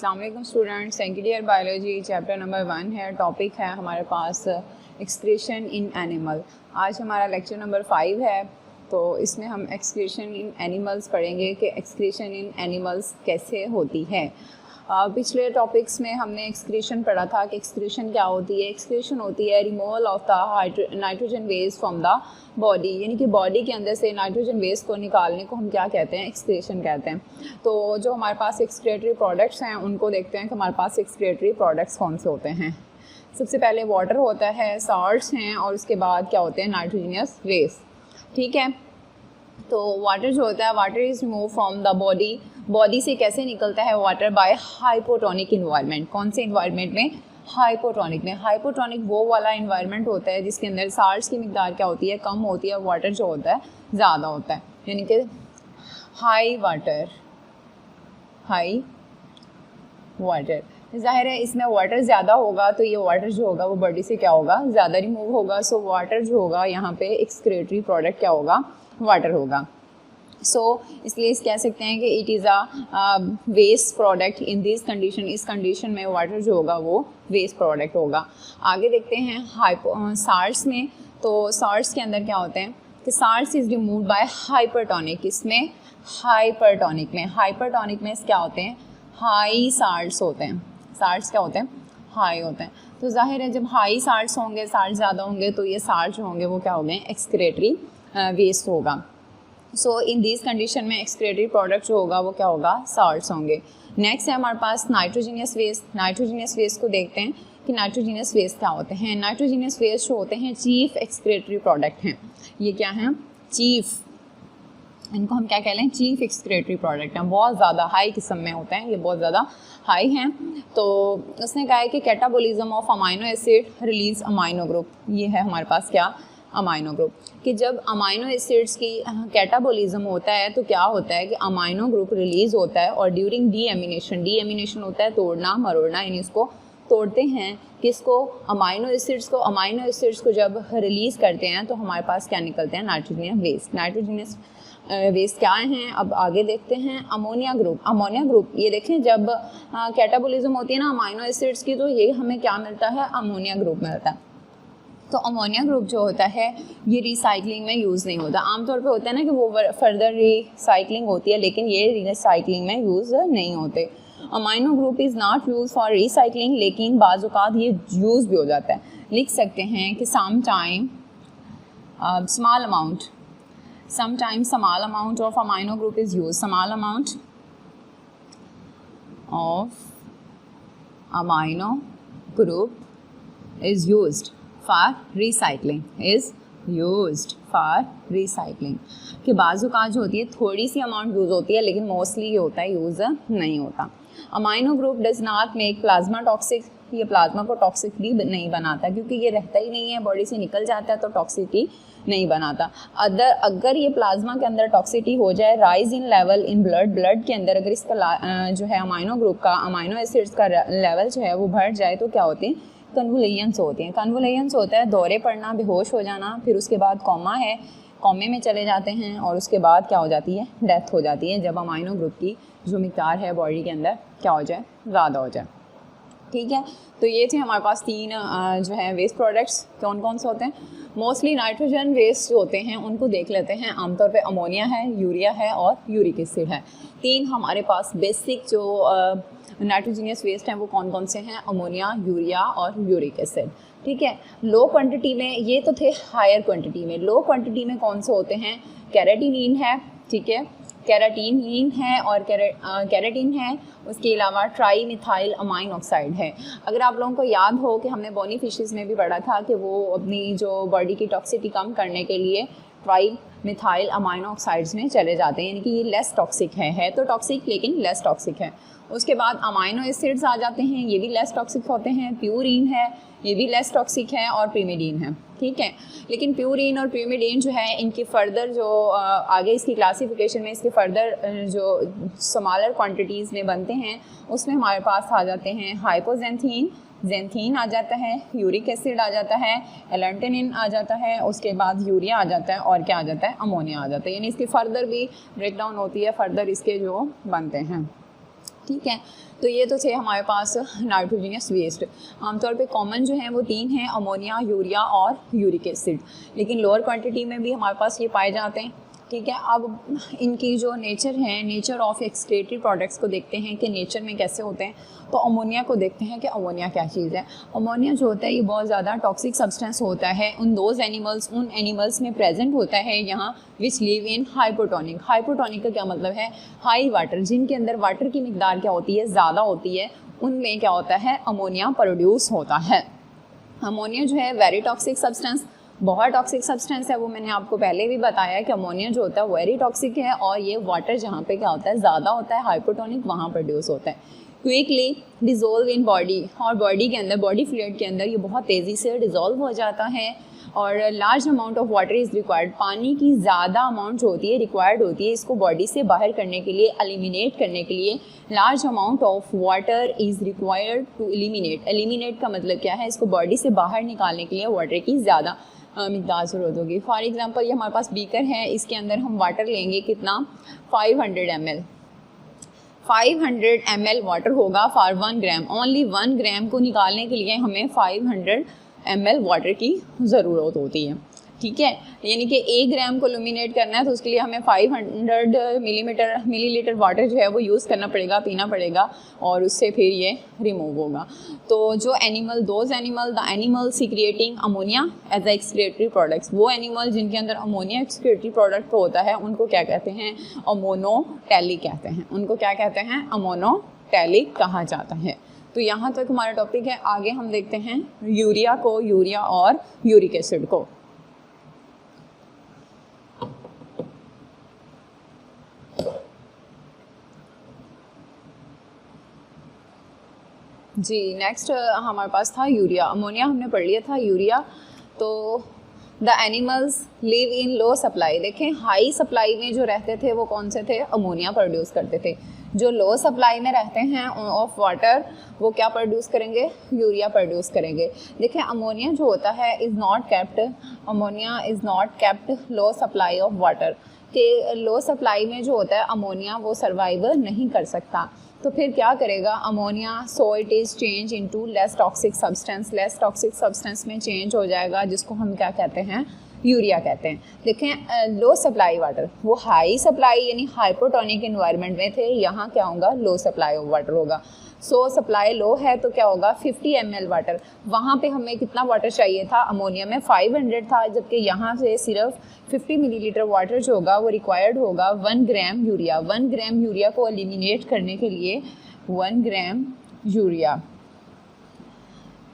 अस्सलाम वालेकुम students, second year biology chapter number 1 है। टॉपिक है हमारे पास एक्सक्रीशन इन एनिमल। आज हमारा लेक्चर नंबर 5 है, तो इसमें हम एक्सक्रीशन इन एनिमल्स पढ़ेंगे कि एक्सक्रीशन इन एनिमल्स कैसे होती है। पिछले टॉपिक्स में हमने एक्सक्रीशन पढ़ा था कि एक्सक्रीशन क्या होती है। एक्सक्रीशन होती है removal of the nitrogen waste from the body, यानी कि बॉडी के अंदर से नाइट्रोजन वेस्ट को निकालने को हम क्या कहते हैं, एक्सक्रीशन कहते हैं। तो जो हमारे पास एक्सक्रीटरी प्रोडक्ट्स हैं उनको देखते हैं कि हमारे पास एक्सक्रीटरी प्रोडक्ट्स कौन से होते हैं। सबसे पहले वाटर होता है, सॉल्ट्स हैं, और उसके बाद क्या होते हैं, नाइट्रोजनियस वेस्ट। ठीक है, तो वाटर जो होता है, water is remove from the body. Body से कैसे निकलता है वाटर? Bye hypotonic environment. कौन से इन्वायरमेंट में? हाइपोटोनिक में। हाइपोटोनिक वो वाला इन्वायरमेंट होता है जिसके अंदर साल्ट्स की मिकदार क्या होती है, कम होती है, वाटर जो होता है ज़्यादा होता है, यानी कि हाई वाटर। ज़ाहिर है इसमें वाटर ज़्यादा होगा तो ये वाटर जो होगा वो बॉडी से क्या होगा, ज़्यादा रिमूव होगा। सो वाटर जो होगा यहाँ पे एक्सक्रीटरी प्रोडक्ट क्या होगा, वाटर होगा। सो इसलिए कह सकते हैं कि it is a waste product in this condition. इस कंडीशन में वाटर जो होगा वो वेस्ट प्रोडक्ट होगा। आगे देखते हैं साल्ट्स में। तो साल्ट्स के अंदर क्या होते हैं कि salts is removed by hypertonic. इसमें हाइपरटोनिक में क्या होते हैं, हाई साल्ट्स होते हैं। साल्ट्स क्या होते हैं, हाई होते हैं। तो जाहिर है जब हाई साल्ट्स होंगे, साल्ट ज़्यादा होंगे, तो ये साल्ट जो होंगे वो क्या हो गए, एक्सक्रीटरी वेस्ट होगा। सो इन दिस कंडीशन में एक्सक्रीटरी प्रोडक्ट जो होगा वो क्या होगा, साल्ट्स होंगे। नेक्स्ट है हमारे पास नाइट्रोजनियस वेस्ट। नाइट्रोजनियस वेस्ट को देखते हैं कि नाइट्रोजनियस वेस्ट क्या होते हैं। नाइट्रोजनियस वेस्ट जो होते हैं चीफ एक्सक्रीटरी प्रोडक्ट हैं। ये क्या हैं, चीफ, इनको हम क्या कह लें, चीफ एक्सक्रीटरी प्रोडक्ट हैं। बहुत ज़्यादा हाई किस्म में होते हैं, ये बहुत ज़्यादा हाई हैं। तो उसने कहा है कि catabolism of amino acid release amino group. ये है हमारे पास क्या, अमाइनो ग्रुप। कि जब अमाइनो एसिड्स की कैटाबोलिज्म होता है तो क्या होता है कि अमाइनो ग्रुप रिलीज़ होता है, और ड्यूरिंग डीएमिनेशन होता है तोड़ना मरोड़ना, यानी इसको तोड़ते हैं किसको, अमाइनो एसिड्स को जब रिलीज़ करते हैं तो हमारे पास क्या निकलते हैं, नाइट्रोजनियस वेस्ट क्या हैं, अब आगे देखते हैं। अमोनिया ग्रुप ये देखें, जब कैटाबोलिज्म होती है ना अमाइनो एसिड्स की, तो ये हमें क्या मिलता है, अमोनिया ग्रुप मिलता है। तो अमोनिया ग्रुप जो होता है ये रिसाइकलिंग में यूज़ नहीं होता। आमतौर पे होता है ना कि वो फर्दर रिसाइकलिंग होती है, लेकिन ये रिसाइकलिंग में यूज़ नहीं होते। Amino group is not use for recycling, लेकिन बाज़ औक़ात ये यूज़ भी हो जाता है। लिख सकते हैं कि sometime small amount of amino group is used. Small amount of amino group is used for recycling. कि बाज़-औक़ात जो होती है थोड़ी सी अमाउंट यूज़ होती है, लेकिन मोस्टली ये होता है यूज़ नहीं होता। Amino group does not make plasma toxic. ये प्लाज्मा को टॉक्सिक भी नहीं बनाता, क्योंकि ये रहता ही नहीं है, बॉडी से निकल जाता है तो टॉक्सिटी नहीं बनाता। अगर ये प्लाज्मा के अंदर टॉक्सिटी हो जाए, rise in level in blood के अंदर अगर इसका जो है अमाइनो ग्रुप का, अमाइनो एसिड्स का लेवल जो है वो बढ़ जाए तो क्या होती है, कन्वुलेशंस होती हैं। कन्वुलेशंस होता है दौरे पड़ना, बेहोश हो जाना, फिर उसके बाद कोमा है, कोमे में चले जाते हैं, और उसके बाद क्या हो जाती है, डेथ हो जाती है, जब अमाइनो ग्रुप की जो मिक़दार है बॉडी के अंदर क्या हो जाए, ज़्यादा हो जाए। ठीक है, तो ये थे हमारे पास 3 जो है वेस्ट प्रोडक्ट्स। कौन कौन से होते हैं? मोस्टली नाइट्रोजन वेस्ट जो होते हैं उनको देख लेते हैं। आमतौर पे अमोनिया है, यूरिया है और यूरिक एसिड है। 3 हमारे पास बेसिक जो नाइट्रोजनियस वेस्ट हैं वो कौन कौन से हैं, अमोनिया, यूरिया और यूरिक एसिड। ठीक है, लो क्वांटिटी में ये तो थे, हायर क्वांटिटी में। लो क्वांटिटी में कौन से होते हैं, कैराटिनिन है, ठीक है, कैराटिनिन है और कैराटिन है। उसके अलावा ट्राई मिथाइल अमाइन ऑक्साइड है। अगर आप लोगों को याद हो कि हमने बोनी फिशेस में भी पढ़ा था कि वो अपनी जो बॉडी की टॉक्सिटी कम करने के लिए ट्राई मिथाइल अमाइन ऑक्साइड्स में चले जाते हैं, यानी कि ये लेस टॉक्सिक है तो टॉक्सिक लेकिन लेस टॉक्सिक है। उसके बाद अमाइनो एसिड्स आ जाते हैं, ये भी लेस टॉक्सिक होते हैं। प्यूरिन है, ये भी लेस टॉक्सिक है, और प्रीमिडीन है। ठीक है, लेकिन प्यूरिन और प्यूमिडीन जो है इनकी फ़र्दर जो आगे इसकी क्लासिफिकेशन में इसके फ़र्दर जो स्मॉलर क्वांटिटीज़ में बनते हैं उसमें हमारे पास आ जाते हैं जेंथीन आ जाता है, यूरिक एसिड आ जाता है, एलेंटेनिन आ जाता है, उसके बाद यूरिया आ जाता है, और क्या आ जाता है, अमोनिया आ जाता है। यानी इसकी फ़र्दर भी ब्रेक डाउन होती है, फ़र्दर इसके जो बनते हैं। ठीक है। तो ये तो थे हमारे पास नाइट्रोजनियस वेस्ट। आमतौर पे कॉमन जो हैं वो 3 हैं, अमोनिया, यूरिया और यूरिक एसिड, लेकिन लोअर क्वांटिटी में भी हमारे पास ये पाए जाते हैं, ठीक है। अब इनकी जो नेचर है, नेचर ऑफ एक्सक्रीटरी प्रोडक्ट्स को देखते हैं कि नेचर में कैसे होते हैं। तो अमोनिया को देखते हैं कि अमोनिया क्या चीज़ है। अमोनिया जो होता है ये बहुत ज़्यादा टॉक्सिक सब्सटेंस होता है उन एनिमल्स में प्रेजेंट होता है यहाँ which live in hypotonic. Hypotonic का क्या मतलब है? हाई वाटर, जिनके अंदर वाटर की मिकदार क्या होती है, ज़्यादा होती है, उनमें क्या होता है, अमोनिया प्रोड्यूस होता है। अमोनिया जो है वेरी टॉक्सिक सब्सटेंस, बहुत टॉक्सिक सब्सटेंस है, वो मैंने आपको पहले भी बताया कि अमोनिया जो होता है वेरी टॉक्सिक है, और ये वाटर जहाँ पे क्या होता है ज़्यादा होता है, हाइपोटोनिक, वहाँ प्रोड्यूस होता है। क्विकली डिज़ोल्व इन बॉडी, और बॉडी के अंदर, बॉडी फ्लूइड के अंदर ये बहुत तेज़ी से डिज़ोल्व हो जाता है। और large amount of water is required, पानी की ज़्यादा अमाउंट जो होती है रिक्वायर्ड होती है इसको बॉडी से बाहर करने के लिए, एलिमिनेट करने के लिए। Large amount of water is required to eliminate. Eliminate का मतलब क्या है? इसको बॉडी से बाहर निकालने के लिए वाटर की ज़्यादा मिकदार ज़रूरत होगी। फॉर एग्जांपल ये हमारे पास बीकर है, इसके अंदर हम वाटर लेंगे, कितना? 500 ml। 500 ml वाटर होगा फॉर 1 ग्राम। ओनली 1 ग्राम को निकालने के लिए हमें 500 ml वाटर की ज़रूरत होती है, ठीक है। यानी कि 1 ग्राम को एलिमिनेट करना है तो उसके लिए हमें 500 मिलीलीटर वाटर जो है वो यूज़ करना पड़ेगा, पीना पड़ेगा, और उससे फिर ये रिमूव होगा। तो जो animal, the animal secreting ammonia as a excretory products, वो एनिमल जिनके अंदर अमोनिया एक्सक्रीटरी प्रोडक्ट होता है उनको क्या कहते हैं? अमोनोटैलिक कहते हैं। उनको क्या कहते हैं? अमोनोटैलिक कहा जाता है। तो यहाँ तक हमारा टॉपिक है। आगे हम देखते हैं यूरिया को, यूरिया और यूरिक एसिड को। जी नेक्स्ट हमारे पास था यूरिया। अमोनिया हमने पढ़ लिया था। यूरिया, तो the animals live in low supply. देखें हाई सप्लाई में जो रहते थे वो कौन से थे? अमोनिया प्रोड्यूस करते थे। जो लो सप्लाई में रहते हैं ऑफ वाटर वो क्या प्रोड्यूस करेंगे? यूरिया प्रोड्यूस करेंगे। देखें अमोनिया जो होता है ammonia is not kept low supply of water, कि लो सप्लाई में जो होता है अमोनिया वो सर्वाइव नहीं कर सकता। तो फिर क्या करेगा ammonia? So it is change into less toxic substance. Less toxic substance में चेंज हो जाएगा, जिसको हम क्या कहते हैं? यूरिया कहते हैं। देखें लो सप्लाई वाटर, वो हाई सप्लाई यानी हाइपोटोनिक एनवायरनमेंट में थे, यहाँ क्या होगा? लो सप्लाई ऑफ वाटर होगा। सो सप्लाई लो है तो क्या होगा? 50 ml वाटर। वहाँ पे हमें कितना वाटर चाहिए था? अमोनिया में 500 था, जबकि यहाँ से सिर्फ 50 मिलीलीटर वाटर जो होगा वो रिक्वायर्ड होगा 1 ग्राम यूरिया। 1 ग्राम यूरिया को एलिमिनेट करने के लिए 1 ग्राम यूरिया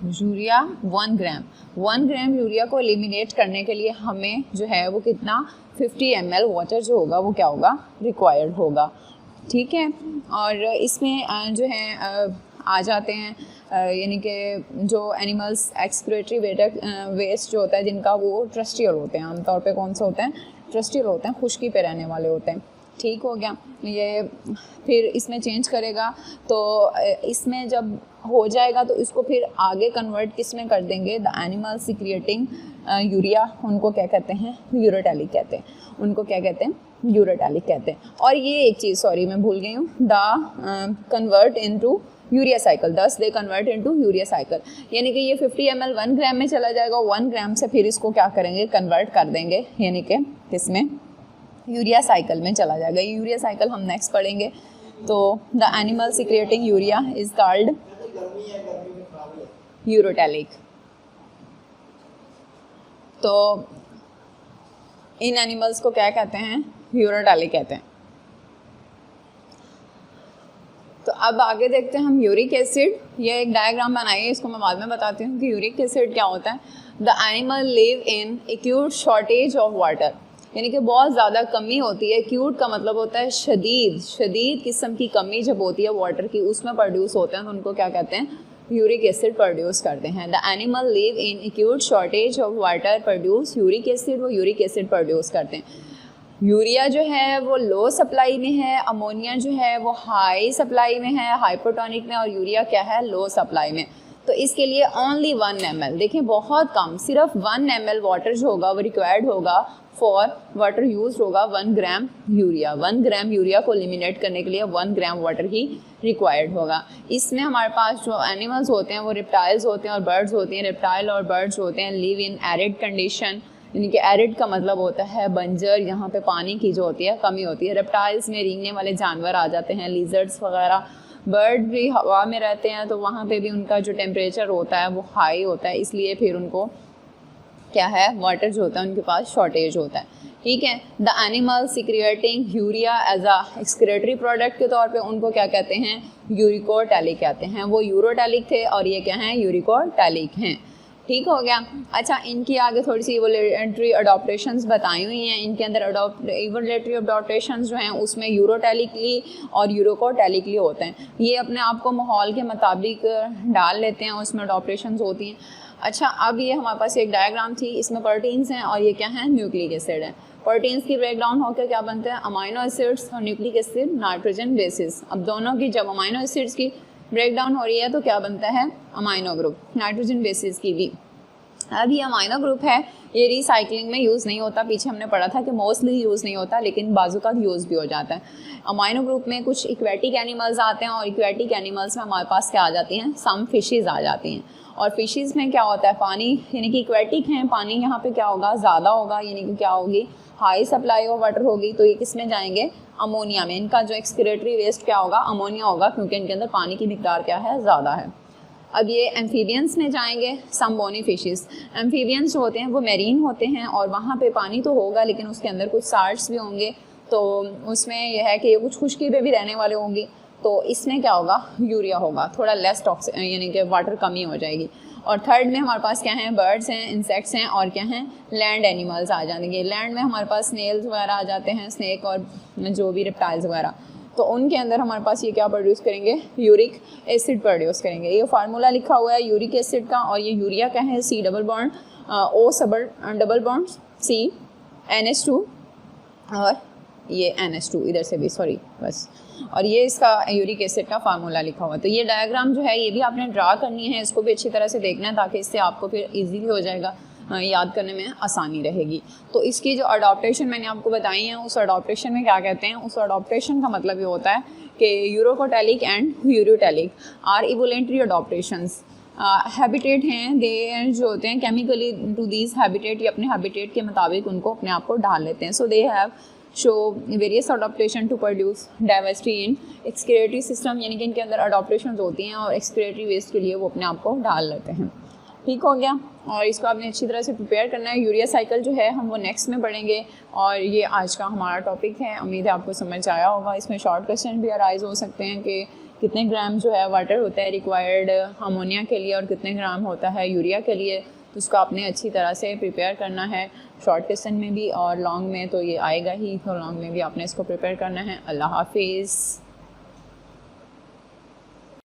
1 ग्राम यूरिया को एलिमिनेट करने के लिए हमें जो है वो कितना? 50 ml वाटर जो होगा वो क्या होगा? रिक्वायर्ड होगा, ठीक है। और इसमें जो है आ जाते हैं यानी कि जो एनिमल्स एक्सक्रीटरी वेस्ट जो होता है जिनका वो ट्रस्टियल होते हैं। आमतौर पे कौन से होते हैं? ट्रस्टियल होते हैं, खुश्की पे रहने वाले होते हैं, ठीक हो गया। ये फिर इसमें चेंज करेगा, तो इसमें जब हो जाएगा तो इसको फिर आगे कन्वर्ट किस में कर देंगे? द एनिमल सीक्रेटिंग यूरिया, उनको क्या कहते हैं? यूरोटैलिक कहते हैं। उनको क्या कहते हैं? यूरोटैलिक कहते हैं। और ये एक चीज़ सॉरी मैं भूल गई हूँ, the convert into urea cycle, thus they convert into urea cycle, यानी कि ये 50 ml 1 ग्राम में चला जाएगा, 1 ग्राम से फिर इसको क्या करेंगे? कन्वर्ट कर देंगे, यानी कि किसमें? यूरिया साइकिल में चला जाएगा। यूरिया साइकिल हम नेक्स्ट पढ़ेंगे। तो the animal secreting urea is called ureotelic. तो इन एनिमल्स को क्या कहते हैं? यूरोटैलिक कहते हैं। तो अब आगे देखते हैं हम यूरिक एसिड। ये एक डायग्राम बनाइए, इसको मैं बाद में बताती हूँ कि यूरिक एसिड क्या होता है। The animal live in acute shortage of water, यानी कि बहुत ज़्यादा कमी होती है। एक्यूट का मतलब होता है शदीद किस्म की कमी जब होती है वाटर की, उसमें प्रोड्यूस होते हैं, तो उनको क्या कहते हैं? यूरिक एसिड प्रोड्यूस करते हैं। The animal live in acute shortage of water produce uric acid, वो यूरिक एसिड प्रोड्यूस करते हैं। यूरिया जो है वो लो सप्लाई में है, अमोनिया जो है वो हाई सप्लाई में है, हाइपोटोनिक में, और यूरिया क्या है? लो सप्लाई में। तो इसके लिए ओनली 1 ml, देखिए बहुत कम, सिर्फ 1 ml वाटर जो होगा वो रिक्वायर्ड होगा फॉर वाटर यूज होगा 1 ग्राम यूरिया। 1 ग्राम यूरिया को एलिमिनेट करने के लिए 1 ग्राम वाटर ही रिक्वायर्ड होगा। इसमें हमारे पास जो एनिमल्स होते हैं वो रिप्टाइल्स होते हैं और बर्ड्स होते हैं। रिप्टाइल और बर्ड्स होते हैं लिव इन एरिड कंडीशन, यानी कि एरिड का मतलब होता है बंजर, यहाँ पे पानी की जो होती है कमी होती है। रेप्टाइल्स में रेंगने वाले जानवर आ जाते हैं, लिजर्ड्स वगैरह। बर्ड भी हवा में रहते हैं तो वहाँ पे भी उनका जो टेम्परेचर होता है वो हाई होता है, इसलिए फिर उनको क्या है वाटर जो होता है उनके पास शॉर्टेज होता है। ठीक है, the animal secreting urea as a excretory product के तौर पे उनको क्या कहते हैं, यूरिकोटैलिक कहते हैं। वो यूरोटैलिक थे और ये क्या हैं, यूरिकोटैलिक हैं। ठीक हो गया। अच्छा, इनकी आगे थोड़ी सी इवोल्यूटरी अडॉप्टेशंस बताई हुई हैं। इनके अंदर इवोल्यूटरी अडॉप्टेशंस जो हैं उसमें यूरोटैलिकली और यूरोकोटैलिकली होते हैं। ये अपने आप को माहौल के मुताबिक डाल लेते हैं, उसमें अडॉप्टेशंस होती हैं। अच्छा, अब ये हमारे पास एक डायग्राम थी, इसमें प्रोटीन्स हैं और ये क्या है, न्यूक्लिक एसिड है। प्रोटीन्स की ब्रेकडाउन होकर क्या बनते हैं, अमाइनो एसिड्स, और न्यूक्लिक एसिड नाइट्रोजन बेसिस। अब दोनों की जब अमाइनो एसिड्स की ब्रेकडाउन हो रही है तो क्या बनता है, अमाइनो ग्रुप, नाइट्रोजन बेसिस की भी। अब ये अमाइनो ग्रुप है, ये रिसाइकलिंग में यूज़ नहीं होता। पीछे हमने पढ़ा था कि मोस्टली यूज़ नहीं होता, लेकिन बाजू का यूज़ भी हो जाता है। अमाइनो ग्रुप में कुछ इक्वेटिक एनिमल्स आते हैं और इक्वेटिक एनिमल्स में हमारे पास क्या आ जाती हैं, सम फिशेज़ आ जाती हैं। और फिशेज़ में क्या होता है, पानी, यानी कि इक्वेटिक हैं, पानी यहाँ पे क्या होगा, ज़्यादा होगा, यानी कि क्या होगी, हाई सप्लाई ऑफ वाटर होगी। तो ये किस में जाएंगे, अमोनिया में। इनका जो एक्सक्रेटरी वेस्ट क्या होगा, अमोनिया होगा, क्योंकि इनके अंदर पानी की मिकदार क्या है, ज़्यादा है। अब ये एम्फीबियंस में जाएंगे, सम बोनी फिशेस। एम्फीबियंस जो होते हैं वो मेरीन होते हैं और वहाँ पे पानी तो होगा लेकिन उसके अंदर कुछ साल्ट्स भी होंगे, तो उसमें यह है कि ये कुछ खुश्की पे भी रहने वाले होंगी। तो इसमें क्या होगा, यूरिया होगा, थोड़ा लेस टॉक्सिक, यानी कि वाटर कमी हो जाएगी। और थर्ड में हमारे पास क्या हैं, बर्ड्स हैं, इंसेक्ट्स हैं, और क्या हैं, लैंड एनिमल्स आ जाएंगे। लैंड में हमारे पास स्नेल्स वगैरह आ जाते हैं, स्नेक और जो भी रेप्टाइल्स वगैरह। तो उनके अंदर हमारे पास ये क्या प्रोड्यूस करेंगे, यूरिक एसिड प्रोड्यूस करेंगे। ये फार्मूला लिखा हुआ है यूरिक एसिड का, और ये यूरिया क्या है, C double bond O double bond C NH2 और ये NH2 इधर से भी, सॉरी बस, और ये इसका यूरिक एसिड का फार्मूला लिखा हुआ है। तो ये डायग्राम जो है ये भी आपने ड्रा करनी है, इसको भी अच्छी तरह से देखना है ताकि इससे आपको फिर इजीली हो जाएगा, याद करने में आसानी रहेगी। तो इसकी जो अडॉप्टेशन मैंने आपको बताई है, उस अडॉप्टेशन में क्या कहते हैं, उस अडॉप्टेशन का मतलब ये होता है कि यूरोकोटैलिक एंड यूरोटैलिक आर इवोलेंट्री अडॉप्टेशंस। हैबिटेट हैं, दे जो होते हैं केमिकली टू दीज हैबिटेट, ये अपने हैबिटेट के मुताबिक उनको अपने आप को ढाल लेते हैं। So they have show various adaptation to produce diversity in excretory system, यानी कि इनके अंदर अडॉप्टेशन होती हैं और एक्सक्रेटरी वेस्ट के लिए वो अपने आप को ढाल लेते हैं। ठीक हो गया, और इसको आपने अच्छी तरह से प्रिपेयर करना है। यूरिया साइकिल जो है हम वो नेक्स्ट में पढ़ेंगे, और ये आज का हमारा टॉपिक है। उम्मीद है आपको समझ आया होगा। इसमें शॉर्ट क्वेश्चन भी अराइज हो सकते हैं कि कितने ग्राम जो है वाटर होता है रिक्वायर्ड अमोनिया के लिए और कितने ग्राम होता है यूरिया के लिए, तो उसको आपने अच्छी तरह से प्रिपेयर करना है, शॉर्ट क्वेश्चन में भी और लॉन्ग में तो ये आएगा ही, तो लॉन्ग में भी आपने इसको प्रिपेयर करना है। अल्लाह हाफिज़।